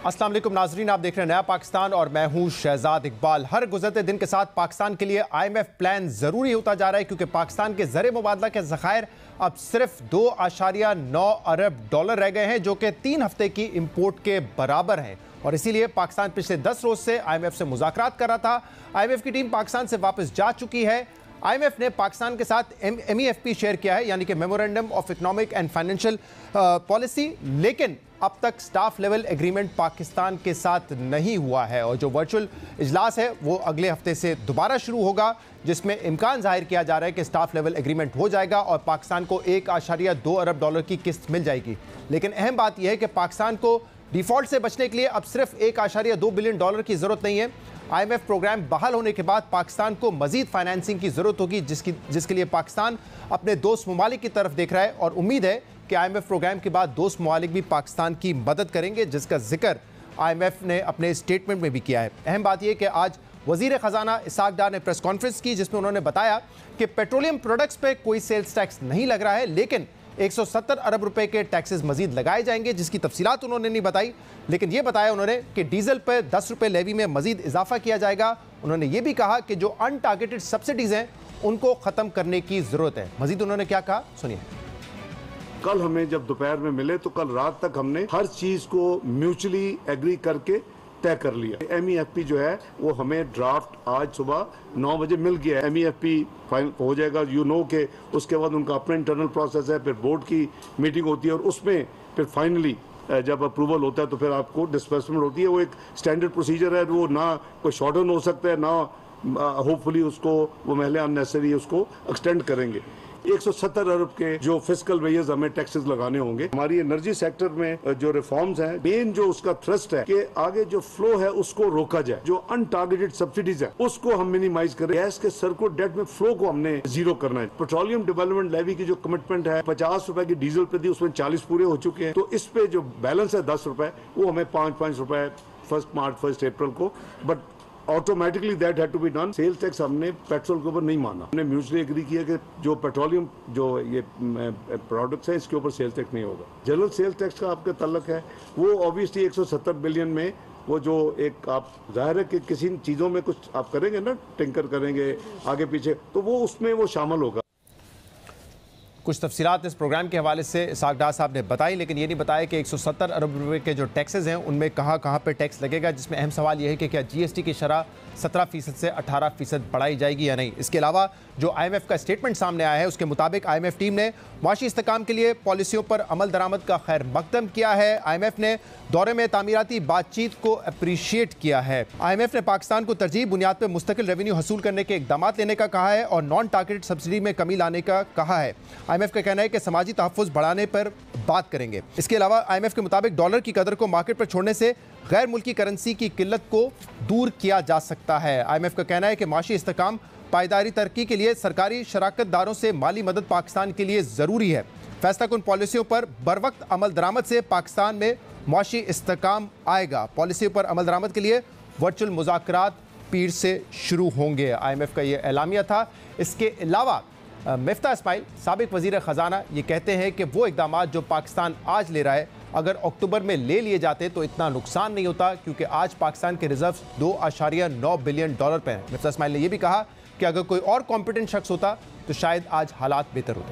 अस्सलाम वालेकुम नाजरीन, आप देख रहे हैं नया पाकिस्तान और मैं हूं शहजाद इकबाल। हर गुजरते दिन के साथ पाकिस्तान के लिए IMF प्लान ज़रूरी होता जा रहा है क्योंकि पाकिस्तान के ज़र मुबादला के ज़खायर अब सिर्फ 2.9 अरब डॉलर रह गए हैं, जो कि 3 हफ्ते की इम्पोर्ट के बराबर हैं। और इसीलिए पाकिस्तान पिछले 10 रोज से IMF से मुज़ाकरात कर रहा था। IMF की टीम पाकिस्तान से वापस जा चुकी है। IMF ने पाकिस्तान के साथ MEFP शेयर किया है, यानी कि memorandum of economic and financial policy, लेकिन अब तक स्टाफ लेवल एग्रीमेंट पाकिस्तान के साथ नहीं हुआ है। और जो वर्चुअल इजलास है वो अगले हफ्ते से दोबारा शुरू होगा, जिसमें इम्कान जाहिर किया जा रहा है कि स्टाफ लेवल एग्रीमेंट हो जाएगा और पाकिस्तान को 1.2 अरब डॉलर की किस्त मिल जाएगी। लेकिन अहम बात यह है कि पाकिस्तान को डिफॉल्ट से बचने के लिए अब सिर्फ 1.2 बिलियन डॉलर की ज़रूरत नहीं है। IMF प्रोग्राम बहाल होने के बाद पाकिस्तान को मजीद फाइनेंसिंग की ज़रूरत होगी, जिसके लिए पाकिस्तान अपने दोस्त ममालिक की तरफ देख रहा है और उम्मीद है कि IMF प्रोग्राम के बाद दोस्त ममालिक भी पाकिस्तान की मदद करेंगे, जिसका जिक्र IMF ने अपने स्टेटमेंट में भी किया है। अहम बात यह कि आज वज़ीर ख़जाना इसाक डार ने प्रेस कॉन्फ्रेंस की, जिसमें उन्होंने बताया कि पेट्रोलियम प्रोडक्ट्स पे कोई सेल्स टैक्स नहीं लग रहा है, लेकिन 170 अरब रुपए के टैक्सेस मजीद लगाए जाएंगे, जिसकी तफसीलात उन्होंने नहीं बताई। लेकिन ये बताया उन्होंने कि डीजल पर 10 रुपये लेवी में मजीद इजाफा किया जाएगा। उन्होंने ये भी कहा कि जो अनटारगेटेड सब्सिडीज़ हैं उनको ख़त्म करने की ज़रूरत है। मजीद उन्होंने क्या कहा, सुनिए। कल हमें जब दोपहर में मिले तो कल रात तक हमने हर चीज़ को म्यूचुअली एग्री करके तय कर लिया। MEFP जो है वो हमें ड्राफ्ट आज सुबह 9 बजे मिल गया है। MEFP फाइनल हो जाएगा, के उसके बाद उनका अपना इंटरनल प्रोसेस है, फिर बोर्ड की मीटिंग होती है और उसमें फिर फाइनली जब अप्रूवल होता है तो फिर आपको डिस्बर्समेंट होती है। वो एक स्टैंडर्ड प्रोसीजर है, वो ना कोई शॉर्ट डाउन हो सकता है, ना होपफुली उसको वो महले अननेसेसरी उसको एक्सटेंड करेंगे। 170 अरब के जो फिस्कल वेजेस हमें टैक्सेस लगाने होंगे। हमारी एनर्जी सेक्टर में जो रिफॉर्म्स हैं, मेन जो उसका थ्रस्ट है कि आगे जो फ्लो है उसको रोका जाए, जो अनटारगेटेड सब्सिडीज है उसको हम मिनिमाइज करें। गैस के सर्कुलर डेट में फ्लो को हमने जीरो करना है। पेट्रोलियम डेवलपमेंट लेवी की जो कमिटमेंट है 50 रुपए की डीजल पे दी, उसमें 40 पूरे हो चुके हैं। तो इस पे जो बैलेंस है 10 रुपए, वो हमें 5-5 रुपए 1 मार्च 1 अप्रैल को, but automatically that had to be done. Sales tax हमने पेट्रोल के ऊपर नहीं माना। हमने म्यूचुअली एग्री किया कि जो पेट्रोलियम जो ये प्रोडक्ट्स हैं इसके ऊपर सेल्स टैक्स नहीं होगा। जनरल सेल्स टैक्स का आपका तल्लक है वो ऑब्वियसली 170 बिलियन में वो जो एक आप जाहिर है कि किसी चीज़ों में कुछ आप करेंगे ना, टिंकर करेंगे आगे पीछे, तो वो उसमें वो शामिल होगा। कुछ तफसीलात इस प्रोग्राम के हवाले से इसाक डार साहब ने बताई, लेकिन ये नहीं बताया कि 170 अरब रुपए के जो टैक्सेस हैं उनमें कहाँ पे टैक्स लगेगा, जिसमें अहम सवाल यह है कि क्या GST की शरह 17% से 18% बढ़ाई जाएगी या नहीं। इसके अलावा जो IMF का स्टेटमेंट सामने आया है उसके मुताबिक IMF टीम ने माशी इस्तेकाम के लिए पॉलिसियों पर अमल दरामद का खैर मकदम किया है। IMF ने दौरे में तामीराती बातचीत को अप्रीशिएट किया है। IMF ने पाकिस्तान को तरजीह बुनियाद पर मुस्तकिल रेवेन्यू हसूल करने के इकदाम लेने का कहा है और नॉन टारगेटेड सब्सिडी में कमी लाने का कहा है। IMF का कहना है कि समाजी तहफ़्फ़ुज़ बढ़ाने पर बात करेंगे। इसके अलावा IMF के मुताबिक डॉलर की कदर को मार्केट पर छोड़ने से गैर मुल्की करेंसी की किल्लत को दूर किया जा सकता है। IMF का कहना है कि माशी इस्तेकाम पायदारी तरक्की के लिए सरकारी शराकत दारों से माली मदद पाकिस्तान के लिए ज़रूरी है। फैसला कुन पॉलिसियों पर बरवक्त अमल दरामद से पाकिस्तान में माशी इस्तेकाम आएगा। पॉलिसियों पर अमल दरामद के लिए वर्चुअल मुज़ाकरात पीर से शुरू होंगे। IMF का ये एलामिया था। इसके अलावा मिफ्ता इस्माइल साबिक वज़ीर ख़जाना ये कहते हैं कि वो इक़दामात जो पाकिस्तान आज ले रहा है अगर अक्टूबर में ले लिए जाते तो इतना नुकसान नहीं होता, क्योंकि आज पाकिस्तान के रिजर्व्स 2.9 बिलियन डॉलर पे हैं। मिफ्ता इस्माइल ने यह भी कहा कि अगर कोई और कॉम्पिटेंट शख्स होता तो शायद आज हालात बेहतर होते।